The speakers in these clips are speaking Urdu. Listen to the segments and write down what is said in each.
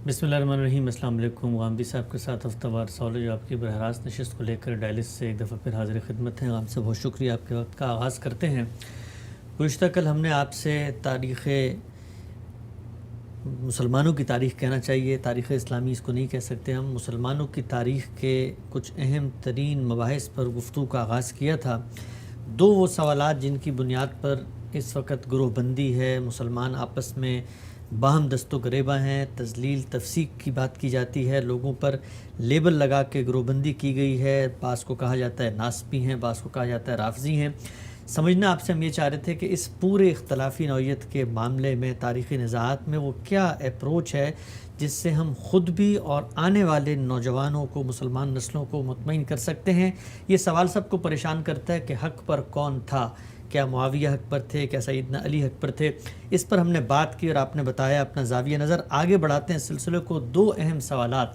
بسم اللہ الرحمن الرحیم۔ السلام علیکم۔ غامدی صاحب کے ساتھ ہفتہ وار سالج آپ کی براہ راست نشست کو لے کر ڈائلس سے ایک دفعہ پھر حاضر خدمت ہیں۔ غام سے بہت شکریہ، آپ کے وقت کا آغاز کرتے ہیں۔ گزشتہ کل ہم نے آپ سے تاریخ مسلمانوں کی تاریخ کہنا چاہیے، تاریخ اسلامی اس کو نہیں کہہ سکتے ہم، مسلمانوں کی تاریخ کے کچھ اہم ترین مباحث پر گفتگو کا آغاز کیا تھا۔ دو وہ سوالات جن کی بنیاد پر اس وقت گروہ بندی ہے، مسلمان آپس میں باہم دست و گریباں ہیں، تذلیل تفسیق کی بات کی جاتی ہے، لوگوں پر لیبل لگا کے گروہ بندی کی گئی ہے، بعض کو کہا جاتا ہے ناسبی ہیں، بعض کو کہا جاتا ہے رافضی ہیں۔ سمجھنا آپ سے ہم یہ چاہ رہے تھے کہ اس پورے اختلافی نوعیت کے معاملے میں تاریخی نزاعات میں وہ کیا اپروچ ہے جس سے ہم خود بھی اور آنے والے نوجوانوں کو، مسلمان نسلوں کو مطمئن کر سکتے ہیں۔ یہ سوال سب کو پریشان کرتا ہے کہ حق پر کون تھا، کیا معاویہ حق پر تھے، کیا سیدنا علی حق پر تھے؟ اس پر ہم نے بات کی اور آپ نے بتایا اپنا زاویہ نظر۔ آگے بڑھاتے ہیں سلسلے کو۔ دو اہم سوالات،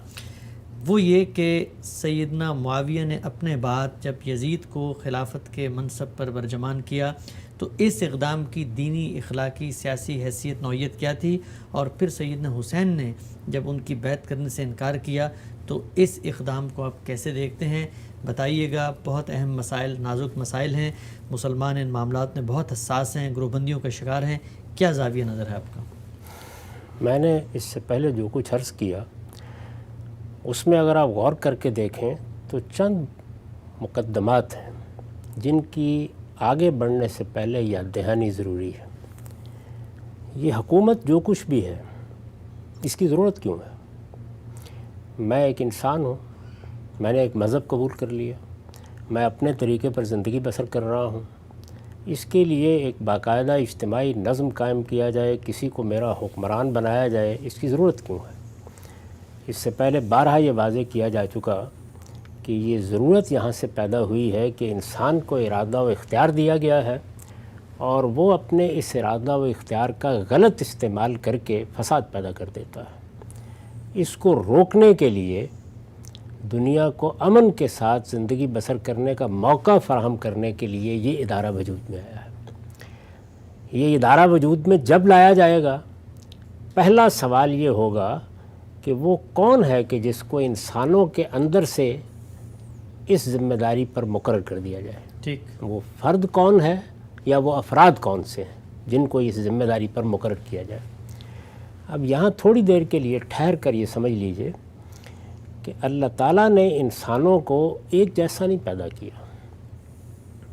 وہ یہ کہ سیدنا معاویہ نے اپنے بعد جب یزید کو خلافت کے منصب پر برجمان کیا تو اس اقدام کی دینی، اخلاقی، سیاسی حیثیت نوعیت کیا تھی، اور پھر سیدنا حسین نے جب ان کی بیعت کرنے سے انکار کیا تو اس اقدام کو آپ کیسے دیکھتے ہیں؟ بتائیے گا۔ بہت اہم مسائل، نازک مسائل ہیں، مسلمان ان معاملات میں بہت حساس ہیں، گروہ بندیوں کا شکار ہیں۔ کیا زاویہ نظر ہے آپ کا؟ میں نے اس سے پہلے جو کچھ عرض کیا اس میں اگر آپ غور کر کے دیکھیں تو چند مقدمات ہیں جن کی آگے بڑھنے سے پہلے یاد دہانی ضروری ہے۔ یہ حکومت جو کچھ بھی ہے اس کی ضرورت کیوں ہے؟ میں ایک انسان ہوں، میں نے ایک مذہب قبول کر لیا، میں اپنے طریقے پر زندگی بسر کر رہا ہوں، اس کے لیے ایک باقاعدہ اجتماعی نظم قائم کیا جائے، کسی کو میرا حکمران بنایا جائے، اس کی ضرورت کیوں ہے؟ اس سے پہلے بارہا یہ واضح کیا جا چکا کہ یہ ضرورت یہاں سے پیدا ہوئی ہے کہ انسان کو ارادہ و اختیار دیا گیا ہے اور وہ اپنے اس ارادہ و اختیار کا غلط استعمال کر کے فساد پیدا کر دیتا ہے۔ اس کو روکنے کے لیے دنیا کو امن کے ساتھ زندگی بسر کرنے کا موقع فراہم کرنے کے لیے یہ ادارہ وجود میں آیا ہے۔ یہ ادارہ وجود میں جب لایا جائے گا، پہلا سوال یہ ہوگا کہ وہ کون ہے کہ جس کو انسانوں کے اندر سے اس ذمہ داری پر مقرر کر دیا جائے۔ ٹھیک، وہ فرد کون ہے یا وہ افراد کون سے ہیں جن کو اس ذمہ داری پر مقرر کیا جائے؟ اب یہاں تھوڑی دیر کے لیے ٹھہر کر یہ سمجھ لیجئے کہ اللہ تعالیٰ نے انسانوں کو ایک جیسا نہیں پیدا کیا۔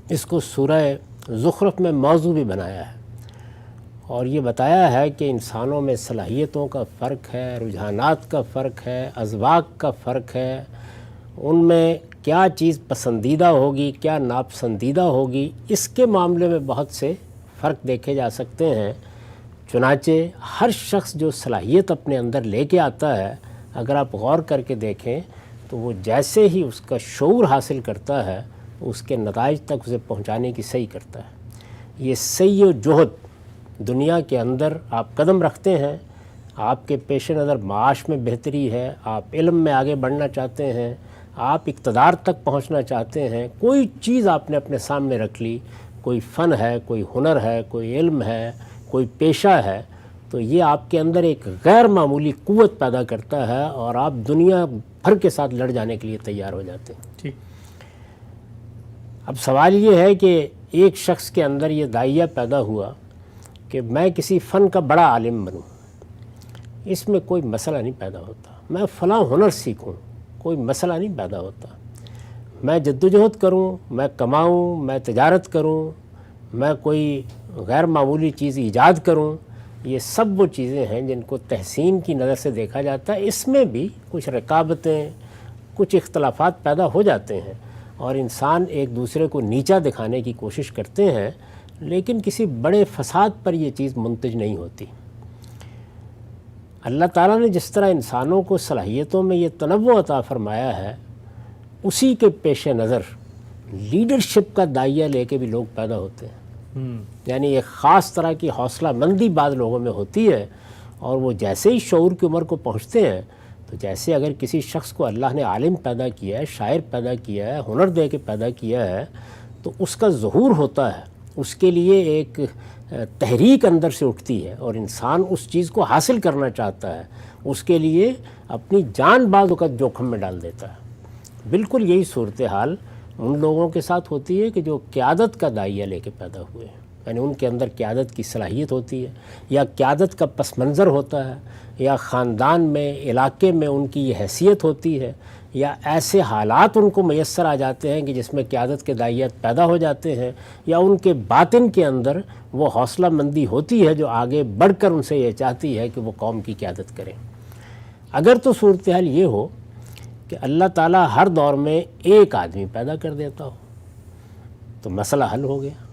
اس کو سورہ زخرف میں موضوع بھی بنایا ہے اور یہ بتایا ہے کہ انسانوں میں صلاحیتوں کا فرق ہے، رجحانات کا فرق ہے، اذواق کا فرق ہے، ان میں کیا چیز پسندیدہ ہوگی، کیا ناپسندیدہ ہوگی، اس کے معاملے میں بہت سے فرق دیکھے جا سکتے ہیں۔ چنانچہ ہر شخص جو صلاحیت اپنے اندر لے کے آتا ہے، اگر آپ غور کر کے دیکھیں تو وہ جیسے ہی اس کا شعور حاصل کرتا ہے اس کے نتائج تک اسے پہنچانے کی سعی کرتا ہے۔ یہ سعی و جہد دنیا کے اندر آپ قدم رکھتے ہیں، آپ کے پیش نظر معاش میں بہتری ہے، آپ علم میں آگے بڑھنا چاہتے ہیں، آپ اقتدار تک پہنچنا چاہتے ہیں، کوئی چیز آپ نے اپنے سامنے رکھ لی، کوئی فن ہے، کوئی ہنر ہے، کوئی علم ہے، کوئی پیشہ ہے، تو یہ آپ کے اندر ایک غیر معمولی قوت پیدا کرتا ہے اور آپ دنیا بھر کے ساتھ لڑ جانے کے لیے تیار ہو جاتے ہیں۔ ٹھیک۔ اب سوال یہ ہے کہ ایک شخص کے اندر یہ داعیہ پیدا ہوا کہ میں کسی فن کا بڑا عالم بنوں، اس میں کوئی مسئلہ نہیں پیدا ہوتا۔ میں فلاں ہنر سیکھوں، کوئی مسئلہ نہیں پیدا ہوتا۔ میں جدوجہد کروں، میں کماؤں، میں تجارت کروں، میں کوئی غیر معمولی چیز ایجاد کروں، یہ سب وہ چیزیں ہیں جن کو تحسین کی نظر سے دیکھا جاتا ہے۔ اس میں بھی کچھ رکاوٹیں، کچھ اختلافات پیدا ہو جاتے ہیں اور انسان ایک دوسرے کو نیچا دکھانے کی کوشش کرتے ہیں، لیکن کسی بڑے فساد پر یہ چیز منتج نہیں ہوتی۔ اللہ تعالیٰ نے جس طرح انسانوں کو صلاحیتوں میں یہ تنوع عطا فرمایا ہے، اسی کے پیش نظر لیڈرشپ کا داعیہ لے کے بھی لوگ پیدا ہوتے ہیں۔ یعنی ایک خاص طرح کی حوصلہ مندی بعض لوگوں میں ہوتی ہے اور وہ جیسے ہی شعور کی عمر کو پہنچتے ہیں تو جیسے اگر کسی شخص کو اللہ نے عالم پیدا کیا ہے، شاعر پیدا کیا ہے، ہنر دے کے پیدا کیا ہے، تو اس کا ظہور ہوتا ہے، اس کے لیے ایک تحریک اندر سے اٹھتی ہے اور انسان اس چیز کو حاصل کرنا چاہتا ہے، اس کے لیے اپنی جان بعض اوقات جوخم میں ڈال دیتا ہے۔ بالکل یہی صورتحال ان لوگوں کے ساتھ ہوتی ہے کہ جو قیادت کا داعیہ لے کے پیدا ہوئے ہیں، یعنی ان کے اندر قیادت کی صلاحیت ہوتی ہے، یا قیادت کا پس منظر ہوتا ہے، یا خاندان میں، علاقے میں ان کی یہ حیثیت ہوتی ہے، یا ایسے حالات ان کو میسر آ جاتے ہیں کہ جس میں قیادت کے داعیات پیدا ہو جاتے ہیں، یا ان کے باطن کے اندر وہ حوصلہ مندی ہوتی ہے جو آگے بڑھ کر ان سے یہ چاہتی ہے کہ وہ قوم کی قیادت کریں۔ اگر تو صورتحال یہ ہو کہ اللہ تعالیٰ ہر دور میں ایک آدمی پیدا کر دیتا ہو تو مسئلہ حل ہو گیا۔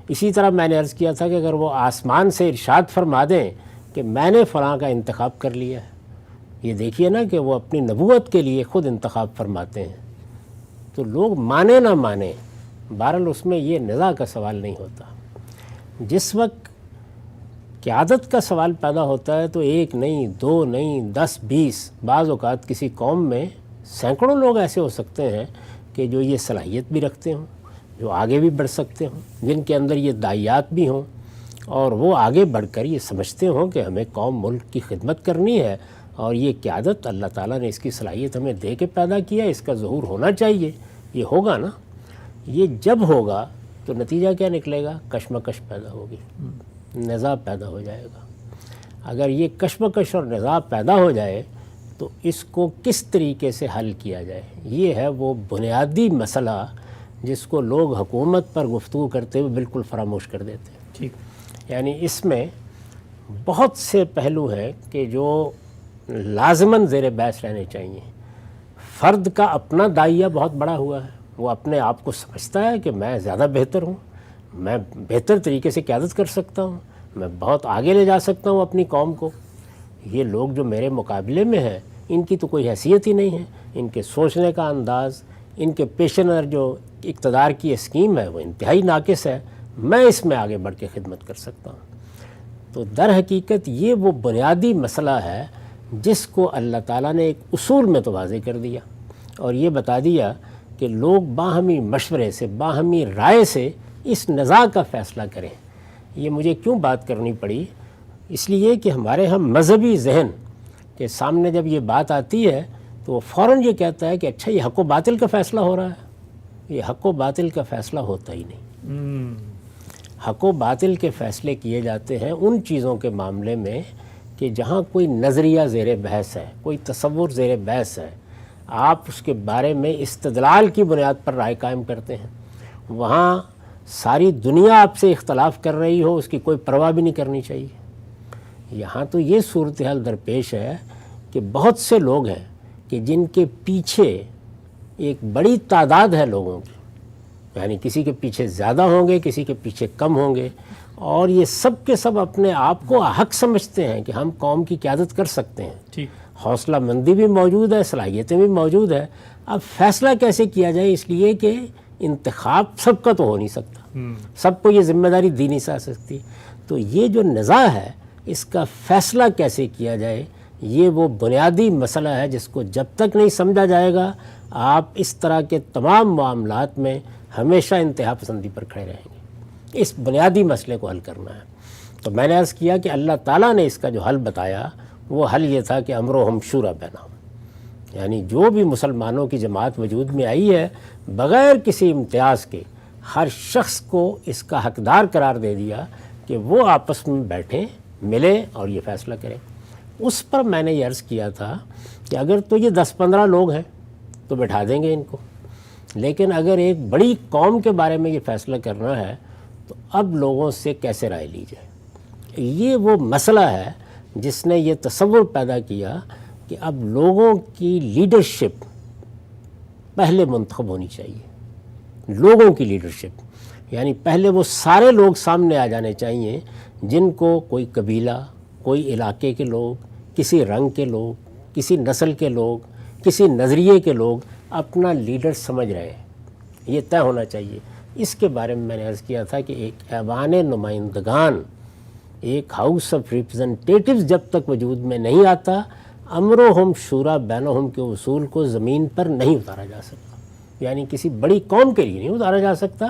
اسی طرح میں نے عرض کیا تھا کہ اگر وہ آسمان سے ارشاد فرما دیں کہ میں نے فلاں کا انتخاب کر لیا ہے، یہ دیکھیے نا کہ وہ اپنی نبوت کے لیے خود انتخاب فرماتے ہیں، تو لوگ مانے نہ مانے، بہرحال اس میں یہ نزاع کا سوال نہیں ہوتا۔ جس وقت قیادت کا سوال پیدا ہوتا ہے تو ایک نہیں، دو نہیں، 10 20 بعض اوقات کسی قوم میں سینکڑوں لوگ ایسے ہو سکتے ہیں کہ جو یہ صلاحیت بھی رکھتے ہوں، جو آگے بھی بڑھ سکتے ہوں، جن کے اندر یہ داعیات بھی ہوں، اور وہ آگے بڑھ کر یہ سمجھتے ہوں کہ ہمیں قوم ملک کی خدمت کرنی ہے، اور یہ قیادت اللہ تعالیٰ نے اس کی صلاحیت ہمیں دے کے پیدا کیا، اس کا ظہور ہونا چاہیے۔ یہ ہوگا نا، یہ جب ہوگا تو نتیجہ کیا نکلے گا؟ کشمکش پیدا ہوگی، نزاع پیدا ہو جائے گا۔ اگر یہ کشمکش اور نزاع پیدا ہو جائے تو اس کو کس طریقے سے حل کیا جائے، یہ ہے وہ بنیادی مسئلہ جس کو لوگ حکومت پر گفتگو کرتے ہوئے بالکل فراموش کر دیتے ہیں۔ ٹھیک، یعنی اس میں بہت سے پہلو ہیں کہ جو لازماً زیر بحث رہنے چاہیے۔ فرد کا اپنا داعیہ بہت بڑا ہوا ہے، وہ اپنے آپ کو سمجھتا ہے کہ میں زیادہ بہتر ہوں، میں بہتر طریقے سے قیادت کر سکتا ہوں، میں بہت آگے لے جا سکتا ہوں اپنی قوم کو۔ یہ لوگ جو میرے مقابلے میں ہیں ان کی تو کوئی حیثیت ہی نہیں ہے، ان کے سوچنے کا انداز، ان کے پیش نظر جو اقتدار کی اسکیم ہے وہ انتہائی ناقص ہے، میں اس میں آگے بڑھ کے خدمت کر سکتا ہوں۔ تو در حقیقت یہ وہ بنیادی مسئلہ ہے جس کو اللہ تعالیٰ نے ایک اصول میں تو واضح کر دیا، اور یہ بتا دیا کہ لوگ باہمی مشورے سے، باہمی رائے سے اس نزاع کا فیصلہ کریں۔ یہ مجھے کیوں بات کرنی پڑی؟ اس لیے کہ ہمارے ہم مذہبی ذہن کے سامنے جب یہ بات آتی ہے تو وہ فوراً یہ کہتا ہے کہ اچھا یہ حق و باطل کا فیصلہ ہو رہا ہے۔ یہ حق و باطل کا فیصلہ ہوتا ہی نہیں۔ حق و باطل کے فیصلے کیے جاتے ہیں ان چیزوں کے معاملے میں کہ جہاں کوئی نظریہ زیر بحث ہے، کوئی تصور زیر بحث ہے، آپ اس کے بارے میں استدلال کی بنیاد پر رائے قائم کرتے ہیں، وہاں ساری دنیا آپ سے اختلاف کر رہی ہو، اس کی کوئی پرواہ بھی نہیں کرنی چاہیے۔ یہاں تو یہ صورتحال درپیش ہے کہ بہت سے لوگ ہیں کہ جن کے پیچھے ایک بڑی تعداد ہے لوگوں کی، یعنی کسی کے پیچھے زیادہ ہوں گے، کسی کے پیچھے کم ہوں گے، اور یہ سب کے سب اپنے آپ کو حق سمجھتے ہیں کہ ہم قوم کی قیادت کر سکتے ہیں۔ ٹھیک، حوصلہ مندی بھی موجود ہے، صلاحیتیں بھی موجود ہے۔ اب فیصلہ کیسے کیا جائے؟ اس لیے کہ انتخاب سب کا تو ہو نہیں سکتا، سب کو یہ ذمہ داری دی نہیں جا سکتی، تو یہ جو نزاع ہے اس کا فیصلہ کیسے کیا جائے، یہ وہ بنیادی مسئلہ ہے جس کو جب تک نہیں سمجھا جائے گا آپ اس طرح کے تمام معاملات میں ہمیشہ انتہا پسندی پر کھڑے رہیں گے۔ اس بنیادی مسئلے کو حل کرنا ہے۔ تو میں نے عرض کیا کہ اللہ تعالیٰ نے اس کا جو حل بتایا وہ حل یہ تھا کہ امرہم شورا بینہم، یعنی جو بھی مسلمانوں کی جماعت وجود میں آئی ہے بغیر کسی امتیاز کے ہر شخص کو اس کا حقدار قرار دے دیا کہ وہ آپس میں بیٹھیں، ملیں اور یہ فیصلہ کریں۔ اس پر میں نے یہ عرض کیا تھا کہ اگر تو یہ 10-15 لوگ ہیں تو بٹھا دیں گے ان کو، لیکن اگر ایک بڑی قوم کے بارے میں یہ فیصلہ کرنا ہے تو اب لوگوں سے کیسے رائے لی جائے؟ یہ وہ مسئلہ ہے جس نے یہ تصور پیدا کیا کہ اب لوگوں کی لیڈرشپ پہلے منتخب ہونی چاہیے۔ لوگوں کی لیڈرشپ یعنی پہلے وہ سارے لوگ سامنے آ جانے چاہیے جن کو کوئی قبیلہ، کوئی علاقے کے لوگ، کسی رنگ کے لوگ، کسی نسل کے لوگ، کسی نظریے کے لوگ اپنا لیڈر سمجھ رہے ہیں، یہ طے ہونا چاہیے۔ اس کے بارے میں نے عرض کیا تھا کہ ایک ایوان نمائندگان، ایک ہاؤس آف ریپرزنٹیٹیوز جب تک وجود میں نہیں آتا، امرہم شورا بینہم کے اصول کو زمین پر نہیں اتارا جا سکتا، یعنی کسی بڑی قوم کے لیے نہیں اتارا جا سکتا،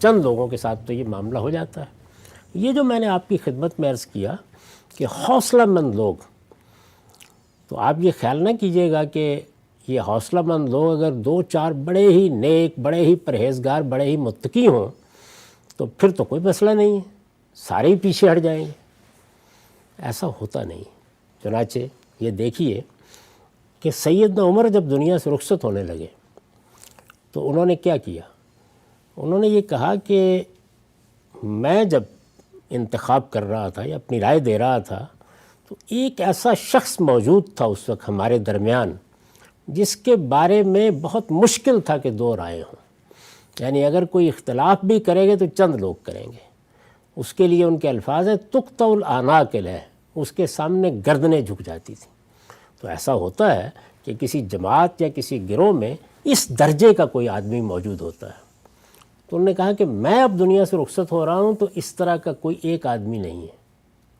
چند لوگوں کے ساتھ تو یہ معاملہ ہو جاتا ہے۔ یہ جو میں نے آپ کی خدمت میں عرض کیا کہ حوصلہ مند لوگ، تو آپ یہ خیال نہ کیجئے گا کہ یہ حوصلہ مند لوگ اگر 2-4 بڑے ہی نیک، بڑے ہی پرہیزگار، بڑے ہی متقی ہوں تو پھر تو کوئی مسئلہ نہیں ہے، سارے ہی پیچھے ہٹ جائیں گے۔ ایسا ہوتا نہیں۔ چنانچہ یہ دیکھیے کہ سیدنا عمر جب دنیا سے رخصت ہونے لگے تو انہوں نے کیا کیا؟ انہوں نے یہ کہا کہ میں جب انتخاب کر رہا تھا یا اپنی رائے دے رہا تھا تو ایک ایسا شخص موجود تھا اس وقت ہمارے درمیان جس کے بارے میں بہت مشکل تھا کہ 2 رائے ہوں، یعنی اگر کوئی اختلاف بھی کرے گے تو چند لوگ کریں گے۔ اس کے لیے ان کے الفاظ ہیں تقطع الاعناق لہ، اس کے سامنے گردنیں جھک جاتی تھیں۔ تو ایسا ہوتا ہے کہ کسی جماعت یا کسی گروہ میں اس درجے کا کوئی آدمی موجود ہوتا ہے۔ تو انہوں نے کہا کہ میں اب دنیا سے رخصت ہو رہا ہوں تو اس طرح کا کوئی ایک آدمی نہیں ہے۔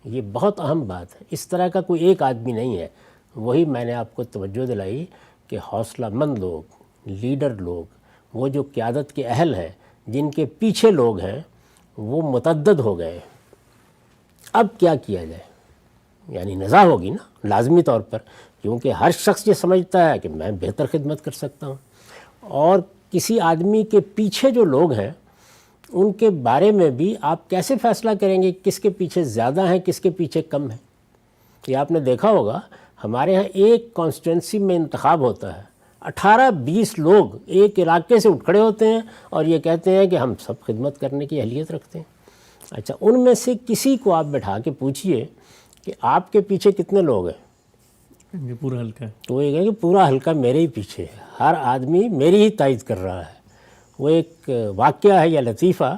یہ بہت اہم بات ہے، اس طرح کا کوئی ایک آدمی نہیں ہے۔ وہی میں نے آپ کو توجہ دلائی کہ حوصلہ مند لوگ، لیڈر لوگ، وہ جو قیادت کے اہل ہیں، جن کے پیچھے لوگ ہیں، وہ متعدد ہو گئے۔ اب کیا کیا جائے؟ یعنی نزاع ہوگی نا لازمی طور پر، کیونکہ ہر شخص یہ سمجھتا ہے کہ میں بہتر خدمت کر سکتا ہوں، اور کسی آدمی کے پیچھے جو لوگ ہیں ان کے بارے میں بھی آپ کیسے فیصلہ کریں گے کس کے پیچھے زیادہ ہیں کس کے پیچھے کم ہیں؟ یہ آپ نے دیکھا ہوگا ہمارے ہاں ایک کانسٹیٹوئنسی میں انتخاب ہوتا ہے، 18-20 لوگ ایک علاقے سے اٹھ کھڑے ہوتے ہیں اور یہ کہتے ہیں کہ ہم سب خدمت کرنے کی اہلیت رکھتے ہیں۔ اچھا، ان میں سے کسی کو آپ بٹھا کے پوچھئے کہ آپ کے پیچھے کتنے لوگ ہیں؟ یہ پورا حلقہ ہے، تو وہ یہ کہے کہ پورا حلقہ میرے ہی پیچھے ہے، ہر آدمی میری ہی تائید کر رہا ہے۔ وہ ایک واقعہ ہے یا لطیفہ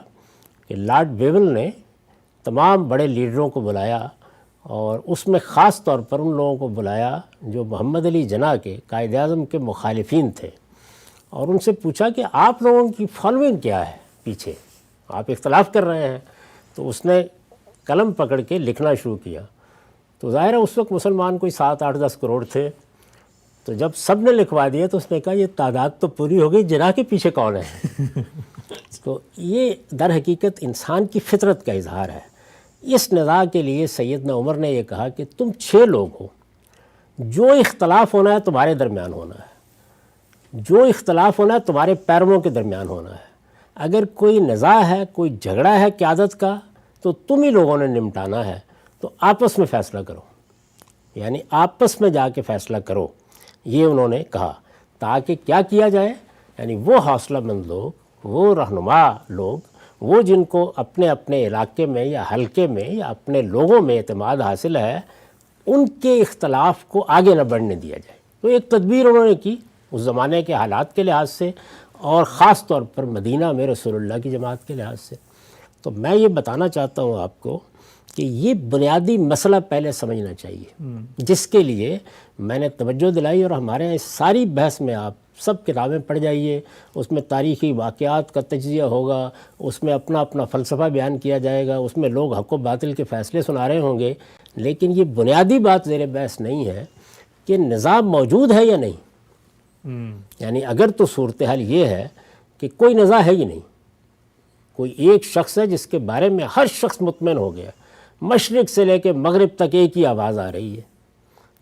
کہ لارڈ بیول نے تمام بڑے لیڈروں کو بلایا اور اس میں خاص طور پر ان لوگوں کو بلایا جو محمد علی جناح کے قائد اعظم کے مخالفین تھے، اور ان سے پوچھا کہ آپ لوگوں کی فالوئنگ کیا ہے پیچھے، آپ اختلاف کر رہے ہیں۔ تو اس نے قلم پکڑ کے لکھنا شروع کیا۔ تو ظاہر ہے اس وقت مسلمان کوئی 7-8-10 کروڑ تھے، تو جب سب نے لکھوا دیا تو اس نے کہا یہ تعداد تو پوری ہو گئی، جناح کے پیچھے کون ہے؟ تو یہ در حقیقت انسان کی فطرت کا اظہار ہے۔ اس نزاع کے لیے سیدنا عمر نے یہ کہا کہ تم 6 لوگ ہو، جو اختلاف ہونا ہے تمہارے درمیان ہونا ہے، جو اختلاف ہونا ہے تمہارے پیرووں کے درمیان ہونا ہے۔ اگر کوئی نزاع ہے، کوئی جھگڑا ہے قیادت کا، تو تم ہی لوگوں نے نمٹانا ہے، تو آپس میں فیصلہ کرو، یعنی آپس میں جا کے فیصلہ کرو، یہ انہوں نے کہا۔ تاکہ کیا کیا جائے؟ یعنی وہ حوصلہ مند لوگ، وہ رہنما لوگ، وہ جن کو اپنے اپنے علاقے میں یا حلقے میں یا اپنے لوگوں میں اعتماد حاصل ہے، ان کے اختلاف کو آگے نہ بڑھنے دیا جائے۔ تو ایک تدبیر انہوں نے کی اس زمانے کے حالات کے لحاظ سے، اور خاص طور پر مدینہ میں رسول اللہ کی جماعت کے لحاظ سے۔ تو میں یہ بتانا چاہتا ہوں آپ کو کہ یہ بنیادی مسئلہ پہلے سمجھنا چاہیے، جس کے لیے میں نے توجہ دلائی، اور ہمارے یہاں اس ساری بحث میں آپ سب کتابیں پڑھ جائیے، اس میں تاریخی واقعات کا تجزیہ ہوگا، اس میں اپنا اپنا فلسفہ بیان کیا جائے گا، اس میں لوگ حق و باطل کے فیصلے سنا رہے ہوں گے، لیکن یہ بنیادی بات زیر بحث نہیں ہے کہ نظام موجود ہے یا نہیں۔ یعنی اگر تو صورتحال یہ ہے کہ کوئی نزاع ہے ہی نہیں، کوئی ایک شخص ہے جس کے بارے میں ہر شخص مطمئن ہو گیا، مشرق سے لے کے مغرب تک ایک ہی آواز آ رہی ہے،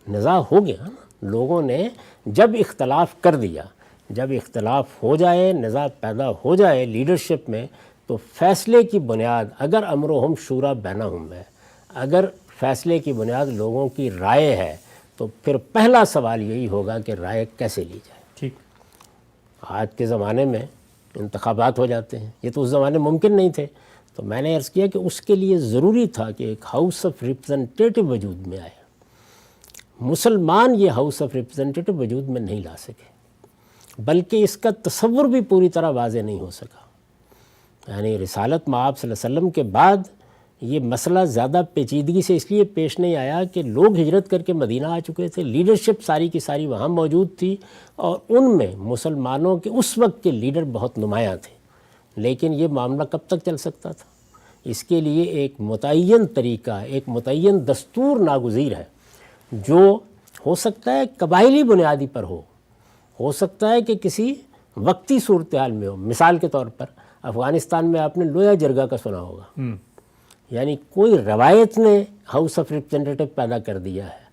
نزاع ہو گیا نا۔ لوگوں نے جب اختلاف کر دیا، جب اختلاف ہو جائے، نزاع پیدا ہو جائے لیڈرشپ میں، تو فیصلے کی بنیاد اگر امرہم شورا بینہم ہے، اگر فیصلے کی بنیاد لوگوں کی رائے ہے، تو پھر پہلا سوال یہی ہوگا کہ رائے کیسے لی جائے۔ ٹھیک، آج کے زمانے میں انتخابات ہو جاتے ہیں، یہ تو اس زمانے ممکن نہیں تھے۔ تو میں نے عرض کیا کہ اس کے لیے ضروری تھا کہ ایک ہاؤس آف ریپرزنٹیٹو وجود میں آئے۔ مسلمان یہ ہاؤس آف ریپرزنٹیٹو وجود میں نہیں لا سکے، بلکہ اس کا تصور بھی پوری طرح واضح نہیں ہو سکا۔ یعنی رسالت مآب صلی اللہ علیہ وسلم کے بعد یہ مسئلہ زیادہ پیچیدگی سے اس لیے پیش نہیں آیا کہ لوگ ہجرت کر کے مدینہ آ چکے تھے، لیڈرشپ ساری کی ساری وہاں موجود تھی، اور ان میں مسلمانوں کے اس وقت کے لیڈر بہت نمایاں تھے۔ لیکن یہ معاملہ کب تک چل سکتا تھا؟ اس کے لیے ایک متعین طریقہ، ایک متعین دستور ناگزیر ہے، جو ہو سکتا ہے قبائلی بنیادی پر ہو سکتا ہے کہ کسی وقتی صورتحال میں ہو۔ مثال کے طور پر افغانستان میں آپ نے لویا جرگہ کا سنا ہوگا، یعنی کوئی روایت نے ہاؤس آف ریپرزینٹیٹو پیدا کر دیا ہے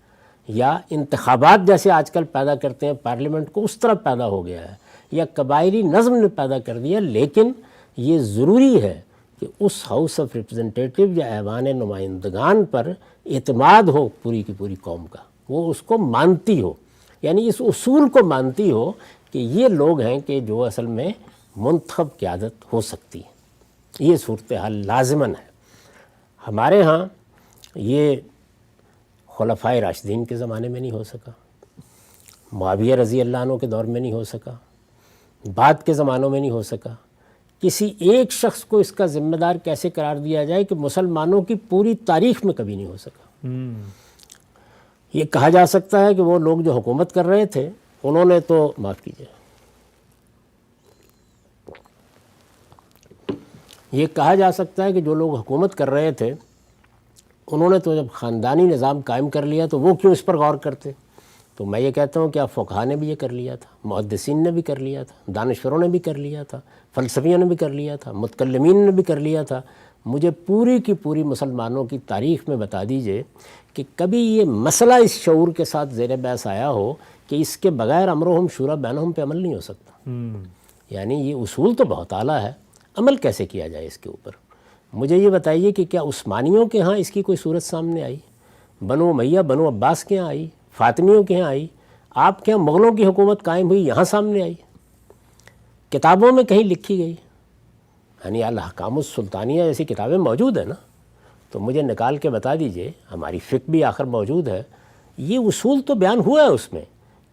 یا انتخابات جیسے آج کل پیدا کرتے ہیں پارلیمنٹ کو اس طرح پیدا ہو گیا ہے یا قبائلی نظم نے پیدا کر دیا، لیکن یہ ضروری ہے کہ اس ہاؤس آف ریپرزینٹیٹو یا ایوان نمائندگان پر اعتماد ہو پوری کی پوری قوم کا، وہ اس کو مانتی ہو، یعنی اس اصول کو مانتی ہو کہ یہ لوگ ہیں کہ جو اصل میں منتخب قیادت ہو سکتی ہے۔ یہ صورتحال لازماً ہے۔ ہمارے ہاں یہ خلفائے راشدین کے زمانے میں نہیں ہو سکا، معاویہ رضی اللہ عنہ کے دور میں نہیں ہو سکا، بعد کے زمانوں میں نہیں ہو سکا۔ کسی ایک شخص کو اس کا ذمہ دار کیسے قرار دیا جائے کہ مسلمانوں کی پوری تاریخ میں کبھی نہیں ہو سکا۔ یہ کہا جا سکتا ہے کہ وہ لوگ جو حکومت کر رہے تھے انہوں نے تو معاف کیجیے، یہ کہا جا سکتا ہے کہ جو لوگ حکومت کر رہے تھے انہوں نے تو جب خاندانی نظام قائم کر لیا تو وہ کیوں اس پر غور کرتے؟ تو میں یہ کہتا ہوں کہ آپ فقہا نے بھی یہ کر لیا تھا، محدثین نے بھی کر لیا تھا، دانشوروں نے بھی کر لیا تھا، فلسفیوں نے بھی کر لیا تھا، متکلمین نے بھی کر لیا تھا۔ مجھے پوری کی پوری مسلمانوں کی تاریخ میں بتا دیجئے کہ کبھی یہ مسئلہ اس شعور کے ساتھ زیر بحث آیا ہو کہ اس کے بغیر امرہم شورا بینہم پہ عمل نہیں ہو سکتا۔ یعنی یہ اصول تو بہت اعلیٰ ہے، عمل کیسے کیا جائے اس کے اوپر؟ مجھے یہ بتائیے کہ کیا عثمانیوں کے ہاں اس کی کوئی صورت سامنے آئی؟ بنو امیہ بنو عباس کے ہاں آئی؟ فاطمیوں کے ہاں آئی؟ آپ کے ہاں مغلوں کی حکومت قائم ہوئی، یہاں سامنے آئی؟ کتابوں میں کہیں لکھی گئی؟ یعنی الاحکام السلطانیہ جیسی کتابیں موجود ہیں نا، تو مجھے نکال کے بتا دیجئے، ہماری فقہ بھی آخر موجود ہے، یہ اصول تو بیان ہوا ہے اس میں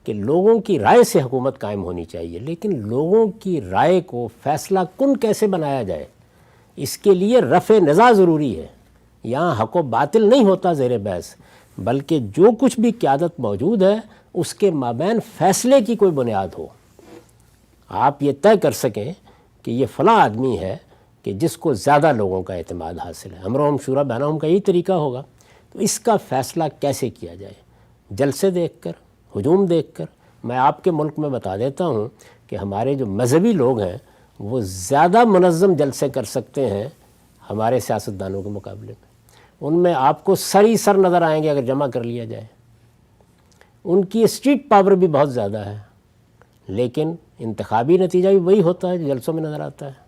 کہ لوگوں کی رائے سے حکومت قائم ہونی چاہیے، لیکن لوگوں کی رائے کو فیصلہ کن کیسے بنایا جائے، اس کے لیے رفع نزاع ضروری ہے۔ یہاں حق و باطل نہیں ہوتا زیر بحث، بلکہ جو کچھ بھی قیادت موجود ہے اس کے مابین فیصلے کی کوئی بنیاد ہو، آپ یہ طے کر سکیں کہ یہ فلاں آدمی ہے کہ جس کو زیادہ لوگوں کا اعتماد حاصل ہے، امرہم شورا بینہم کا یہی طریقہ ہوگا۔ تو اس کا فیصلہ کیسے کیا جائے؟ جلسے دیکھ کر، ہجوم دیکھ کر؟ میں آپ کے ملک میں بتا دیتا ہوں کہ ہمارے جو مذہبی لوگ ہیں وہ زیادہ منظم جلسے کر سکتے ہیں ہمارے سیاستدانوں کے مقابلے میں۔ ان میں آپ کو سر ہی سر نظر آئیں گے اگر جمع کر لیا جائے۔ ان کی اسٹریٹ پاور بھی بہت زیادہ ہے، لیکن انتخابی نتیجہ بھی وہی ہوتا ہے جو جلسوں میں نظر آتا ہے۔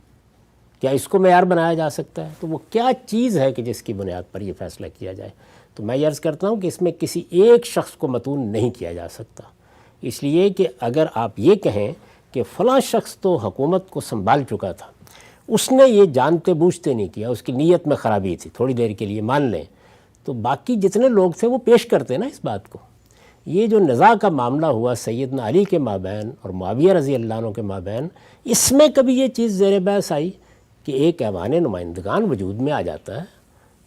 کیا اس کو معیار بنایا جا سکتا ہے؟ تو وہ کیا چیز ہے کہ جس کی بنیاد پر یہ فیصلہ کیا جائے؟ تو میں یہ عرض کرتا ہوں کہ اس میں کسی ایک شخص کو متون نہیں کیا جا سکتا، اس لیے کہ اگر آپ یہ کہیں کہ فلاں شخص تو حکومت کو سنبھال چکا تھا، اس نے یہ جانتے بوجھتے نہیں کیا، اس کی نیت میں خرابی تھی، تھوڑی دیر کے لیے مان لیں، تو باقی جتنے لوگ تھے وہ پیش کرتے نا اس بات کو۔ یہ جو نزاع کا معاملہ ہوا سیدنا علی کے مابین اور معاویہ رضی اللہ عنہ کے مابین، اس میں کبھی یہ چیز زیر بحث آئی کہ ایک ایوان نمائندگان وجود میں آ جاتا ہے،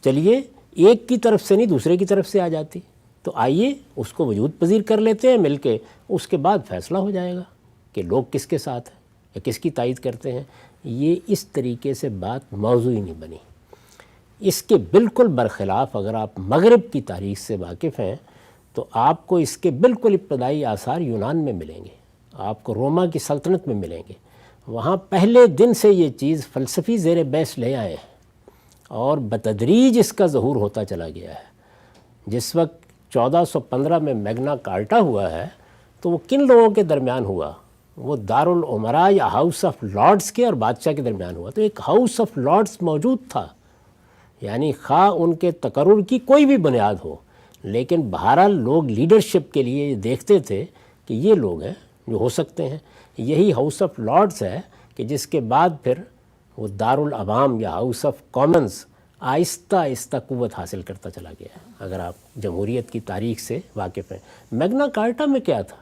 چلیے ایک کی طرف سے نہیں دوسرے کی طرف سے آ جاتی، تو آئیے اس کو وجود پذیر کر لیتے ہیں مل کے، اس کے بعد فیصلہ ہو جائے گا کہ لوگ کس کے ساتھ ہیں یا کس کی تائید کرتے ہیں۔ یہ اس طریقے سے بات موضوع ہی نہیں بنی۔ اس کے بالکل برخلاف اگر آپ مغرب کی تاریخ سے واقف ہیں تو آپ کو اس کے بالکل ابتدائی آثار یونان میں ملیں گے، آپ کو روما کی سلطنت میں ملیں گے۔ وہاں پہلے دن سے یہ چیز فلسفی زیر بحث لے آئے ہیں اور بتدریج اس کا ظہور ہوتا چلا گیا ہے۔ جس وقت 1415 میں میگنا کارٹا ہوا ہے تو وہ کن لوگوں کے درمیان ہوا؟ وہ دارالعمراء یا ہاؤس آف لارڈز کے اور بادشاہ کے درمیان ہوا۔ تو ایک ہاؤس آف لارڈز موجود تھا، یعنی خواہ ان کے تقرر کی کوئی بھی بنیاد ہو، لیکن بہرحال لوگ لیڈرشپ کے لیے دیکھتے تھے کہ یہ لوگ ہیں جو ہو سکتے ہیں۔ یہی ہاؤس آف لارڈز ہے کہ جس کے بعد پھر وہ دارالعوام یا ہاؤس آف کامنز آہستہ آہستہ قوت حاصل کرتا چلا گیا ہے۔ اگر آپ جمہوریت کی تاریخ سے واقف ہیں، میگنا کارٹا میں کیا تھا؟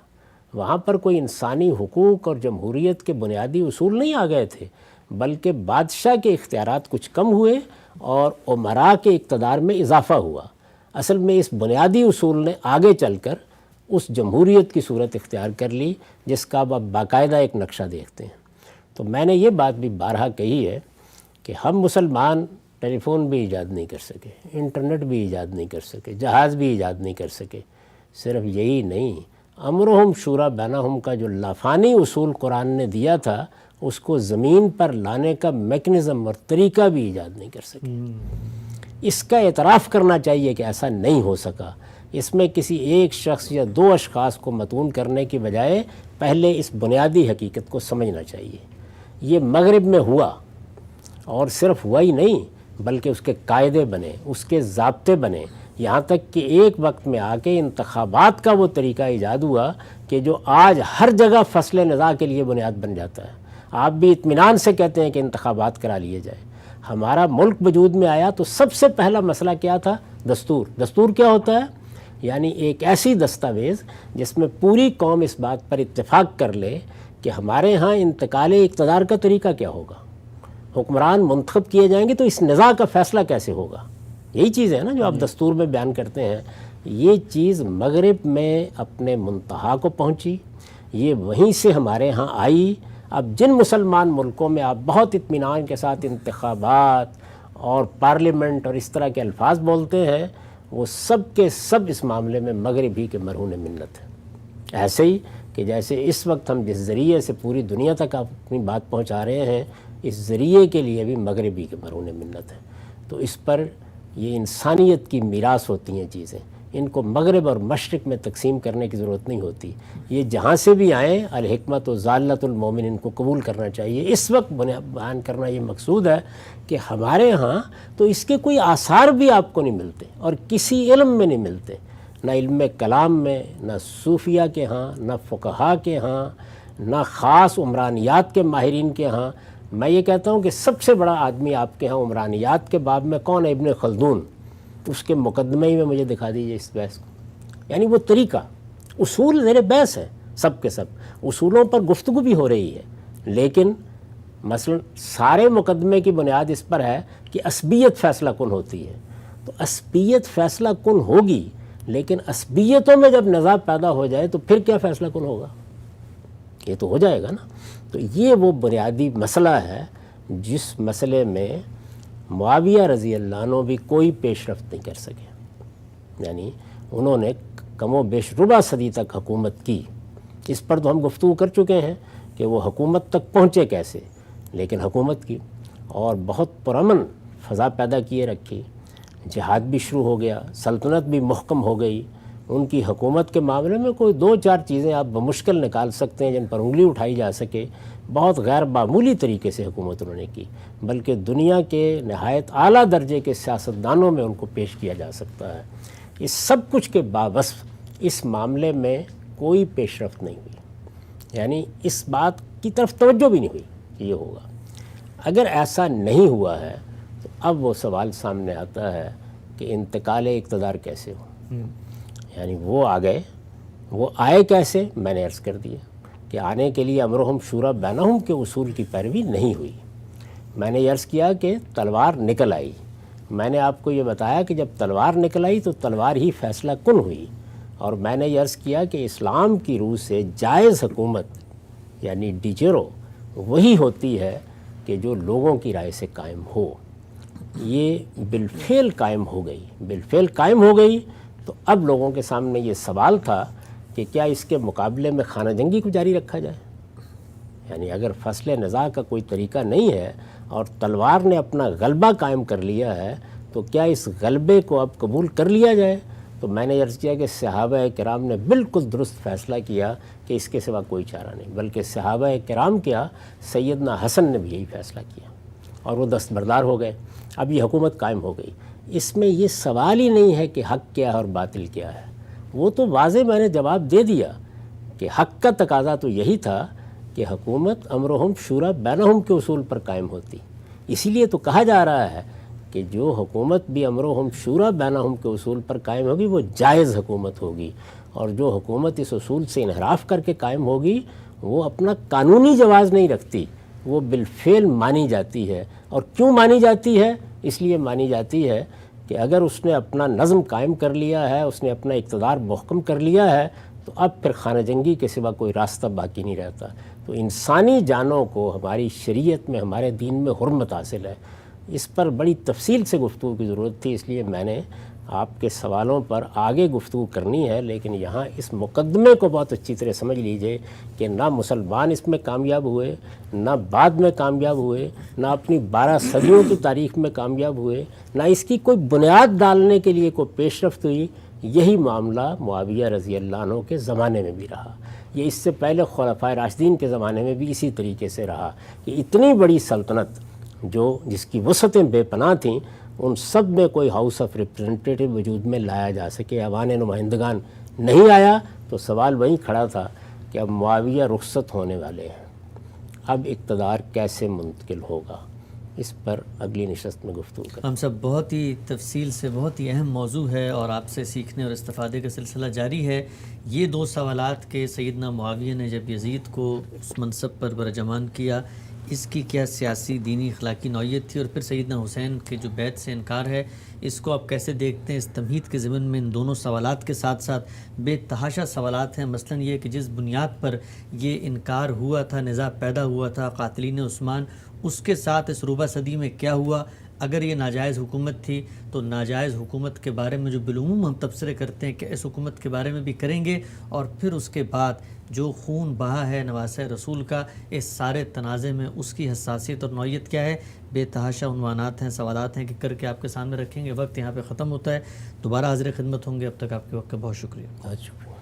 وہاں پر کوئی انسانی حقوق اور جمہوریت کے بنیادی اصول نہیں آ گئے تھے، بلکہ بادشاہ کے اختیارات کچھ کم ہوئے اور امراء کے اقتدار میں اضافہ ہوا۔ اصل میں اس بنیادی اصول نے آگے چل کر اس جمہوریت کی صورت اختیار کر لی جس کا اب باقاعدہ ایک نقشہ دیکھتے ہیں۔ تو میں نے یہ بات بھی بارہا کہی ہے کہ ہم مسلمان ٹیلی فون بھی ایجاد نہیں کر سکے، انٹرنیٹ بھی ایجاد نہیں کر سکے، جہاز بھی ایجاد نہیں کر سکے۔ صرف یہی نہیں، امرہم شورا بینہم کا جو لافانی اصول قرآن نے دیا تھا اس کو زمین پر لانے کا میکنزم اور طریقہ بھی ایجاد نہیں کر سکے۔ اس کا اعتراف کرنا چاہیے کہ ایسا نہیں ہو سکا۔ اس میں کسی ایک شخص یا دو اشخاص کو متون کرنے کی بجائے پہلے اس بنیادی حقیقت کو سمجھنا چاہیے۔ یہ مغرب میں ہوا، اور صرف ہوا ہی نہیں بلکہ اس کے قاعدے بنے، اس کے ضابطے بنے، یہاں تک کہ ایک وقت میں آ کے انتخابات کا وہ طریقہ ایجاد ہوا کہ جو آج ہر جگہ فصل نزاع کے لیے بنیاد بن جاتا ہے۔ آپ بھی اطمینان سے کہتے ہیں کہ انتخابات کرا لیے جائیں۔ ہمارا ملک وجود میں آیا تو سب سے پہلا مسئلہ کیا تھا؟ دستور۔ دستور کیا ہوتا ہے؟ یعنی ایک ایسی دستاویز جس میں پوری قوم اس بات پر اتفاق کر لے کہ ہمارے ہاں انتقال اقتدار کا طریقہ کیا ہوگا، حکمران منتخب کیے جائیں گے تو اس نزاع کا فیصلہ کیسے ہوگا۔ یہی چیز ہے نا جو آپ دستور میں بیان کرتے ہیں۔ یہ چیز مغرب میں اپنے منتہا کو پہنچی، یہ وہیں سے ہمارے ہاں آئی۔ اب جن مسلمان ملکوں میں آپ بہت اطمینان کے ساتھ انتخابات اور پارلیمنٹ اور اس طرح کے الفاظ بولتے ہیں، وہ سب کے سب اس معاملے میں مغرب ہی کے مرہون منت ہیں۔ ایسے ہی کہ جیسے اس وقت ہم جس ذریعے سے پوری دنیا تک اپنی بات پہنچا رہے ہیں، اس ذریعے کے لیے بھی مغربی کے مرہون منت ہے۔ تو اس پر یہ انسانیت کی میراث ہوتی ہیں چیزیں، ان کو مغرب اور مشرق میں تقسیم کرنے کی ضرورت نہیں ہوتی۔ یہ جہاں سے بھی آئیں، الحکمت و ضالۃ المومن، ان کو قبول کرنا چاہیے۔ اس وقت بیان کرنا یہ مقصود ہے کہ ہمارے ہاں تو اس کے کوئی آثار بھی آپ کو نہیں ملتے، اور کسی علم میں نہیں ملتے، نہ علم کلام میں، نہ صوفیہ کے ہاں، نہ فقہا کے ہاں، نہ خاص عمرانیات کے ماہرین کے ہاں۔ میں یہ کہتا ہوں کہ سب سے بڑا آدمی آپ کے ہاں عمرانیات کے باب میں کون ہے؟ ابن خلدون۔ اس کے مقدمے ہی میں مجھے دکھا دیجئے اس بحث کو۔ یعنی وہ طریقہ، اصول زیر بحث ہیں سب کے سب، اصولوں پر گفتگو بھی ہو رہی ہے، لیکن مثلا سارے مقدمے کی بنیاد اس پر ہے کہ عصبیت فیصلہ کن ہوتی ہے۔ تو عصبیت فیصلہ کن ہوگی، لیکن عصبیتوں میں جب نزاع پیدا ہو جائے تو پھر کیا فیصلہ کن ہوگا؟ یہ تو ہو جائے گا نا۔ تو یہ وہ بنیادی مسئلہ ہے جس مسئلے میں معاویہ رضی اللہ عنہ بھی کوئی پیش رفت نہیں کر سکے۔ یعنی انہوں نے کم و بیش ربع صدی تک حکومت کی۔ اس پر تو ہم گفتگو کر چکے ہیں کہ وہ حکومت تک پہنچے کیسے، لیکن حکومت کی اور بہت پرامن فضا پیدا کیے رکھی، جہاد بھی شروع ہو گیا، سلطنت بھی محکم ہو گئی۔ ان کی حکومت کے معاملے میں کوئی دو چار چیزیں آپ بمشکل نکال سکتے ہیں جن پر انگلی اٹھائی جا سکے۔ بہت غیر معمولی طریقے سے حکومت انہوں نے کی، بلکہ دنیا کے نہایت اعلیٰ درجے کے سیاستدانوں میں ان کو پیش کیا جا سکتا ہے۔ اس سب کچھ کے باوصف اس معاملے میں کوئی پیش رفت نہیں ہوئی، یعنی اس بات کی طرف توجہ بھی نہیں ہوئی کہ یہ ہوگا۔ اگر ایسا نہیں ہوا ہے تو اب وہ سوال سامنے آتا ہے کہ انتقال اقتدار کیسے ہو۔ یعنی وہ آ گئے، وہ آئے کیسے؟ میں نے عرض کر دیا کہ آنے کے لیے امرہم شورا بینہم کے اصول کی پیروی نہیں ہوئی۔ میں نے عرض کیا کہ تلوار نکل آئی۔ میں نے آپ کو یہ بتایا کہ جب تلوار نکل آئی تو تلوار ہی فیصلہ کن ہوئی، اور میں نے عرض کیا کہ اسلام کی روح سے جائز حکومت یعنی ڈیجیرو وہی ہوتی ہے کہ جو لوگوں کی رائے سے قائم ہو۔ یہ بالفعل قائم ہو گئی، بالفعل قائم ہو گئی۔ تو اب لوگوں کے سامنے یہ سوال تھا کہ کیا اس کے مقابلے میں خانہ جنگی کو جاری رکھا جائے؟ یعنی اگر فصل نزاع کا کوئی طریقہ نہیں ہے اور تلوار نے اپنا غلبہ قائم کر لیا ہے، تو کیا اس غلبے کو اب قبول کر لیا جائے؟ تو میں نے عرض کیا کہ صحابہ کرام نے بالکل درست فیصلہ کیا کہ اس کے سوا کوئی چارہ نہیں، بلکہ صحابہ کرام کیا، سیدنا حسن نے بھی یہی فیصلہ کیا اور وہ دستبردار ہو گئے۔ اب یہ حکومت قائم ہو گئی۔ اس میں یہ سوال ہی نہیں ہے کہ حق کیا ہے اور باطل کیا ہے، وہ تو واضح میں نے جواب دے دیا کہ حق کا تقاضا تو یہی تھا کہ حکومت امرہم شورا بینہم کے اصول پر قائم ہوتی۔ اسی لیے تو کہا جا رہا ہے کہ جو حکومت بھی امرہم شورا بینہم کے اصول پر قائم ہوگی وہ جائز حکومت ہوگی، اور جو حکومت اس اصول سے انحراف کر کے قائم ہوگی وہ اپنا قانونی جواز نہیں رکھتی، وہ بالفعل مانی جاتی ہے۔ اور کیوں مانی جاتی ہے؟ اس لیے مانی جاتی ہے کہ اگر اس نے اپنا نظم قائم کر لیا ہے، اس نے اپنا اقتدار محکم کر لیا ہے، تو اب پھر خانہ جنگی کے سوا کوئی راستہ باقی نہیں رہتا۔ تو انسانی جانوں کو ہماری شریعت میں، ہمارے دین میں حرمت حاصل ہے۔ اس پر بڑی تفصیل سے گفتگو کی ضرورت تھی، اس لیے میں نے آپ کے سوالوں پر آگے گفتگو کرنی ہے، لیکن یہاں اس مقدمے کو بہت اچھی طرح سمجھ لیجئے کہ نہ مسلمان اس میں کامیاب ہوئے، نہ بعد میں کامیاب ہوئے، نہ اپنی 12 صدیوں کی تاریخ میں کامیاب ہوئے، نہ اس کی کوئی بنیاد ڈالنے کے لیے کوئی پیش رفت ہوئی۔ یہی معاملہ معاویہ رضی اللہ عنہ کے زمانے میں بھی رہا، یہ اس سے پہلے خلفائے راشدین کے زمانے میں بھی اسی طریقے سے رہا کہ اتنی بڑی سلطنت جس کی وسعتیں بے پناہ تھیں، ان سب میں کوئی ہاؤس آف ریپرزنٹیٹیو وجود میں لایا جا سکے، ایوان نمائندگان نہیں آیا، تو سوال وہیں کھڑا تھا کہ اب معاویہ رخصت ہونے والے ہیں، اب اقتدار کیسے منتقل ہوگا؟ اس پر اگلی نشست میں گفتگو کریں۔ ہم سب بہت ہی تفصیل سے، بہت ہی اہم موضوع ہے اور آپ سے سیکھنے اور استفادے کا سلسلہ جاری ہے۔ یہ 2 سوالات کہ سیدنا معاویہ نے جب یزید کو اس منصب پر برجمان کیا، اس کی کیا سیاسی، دینی، اخلاقی نوعیت تھی، اور پھر سیدنا حسین کے جو بیعت سے انکار ہے، اس کو آپ کیسے دیکھتے ہیں؟ اس تمہید کے ضمن میں ان دونوں سوالات کے ساتھ ساتھ بے تحاشا سوالات ہیں، مثلاً یہ کہ جس بنیاد پر یہ انکار ہوا تھا، نزاع پیدا ہوا تھا قاتلین عثمان، اس کے ساتھ اس ربع صدی میں کیا ہوا؟ اگر یہ ناجائز حکومت تھی تو ناجائز حکومت کے بارے میں جو بالعموم ہم تبصرے کرتے ہیں کہ اس حکومت کے بارے میں بھی کریں گے، اور پھر اس کے بعد جو خون بہا ہے نواسہ رسول کا، اس سارے تنازع میں اس کی حساسیت اور نوعیت کیا ہے؟ بے تحاشا عنوانات ہیں، سوالات ہیں کہ کر کے آپ کے سامنے رکھیں گے۔ وقت یہاں پہ ختم ہوتا ہے، دوبارہ حاضر خدمت ہوں گے، اب تک آپ کے وقت کا بہت شکریہ۔ بہت شکریہ۔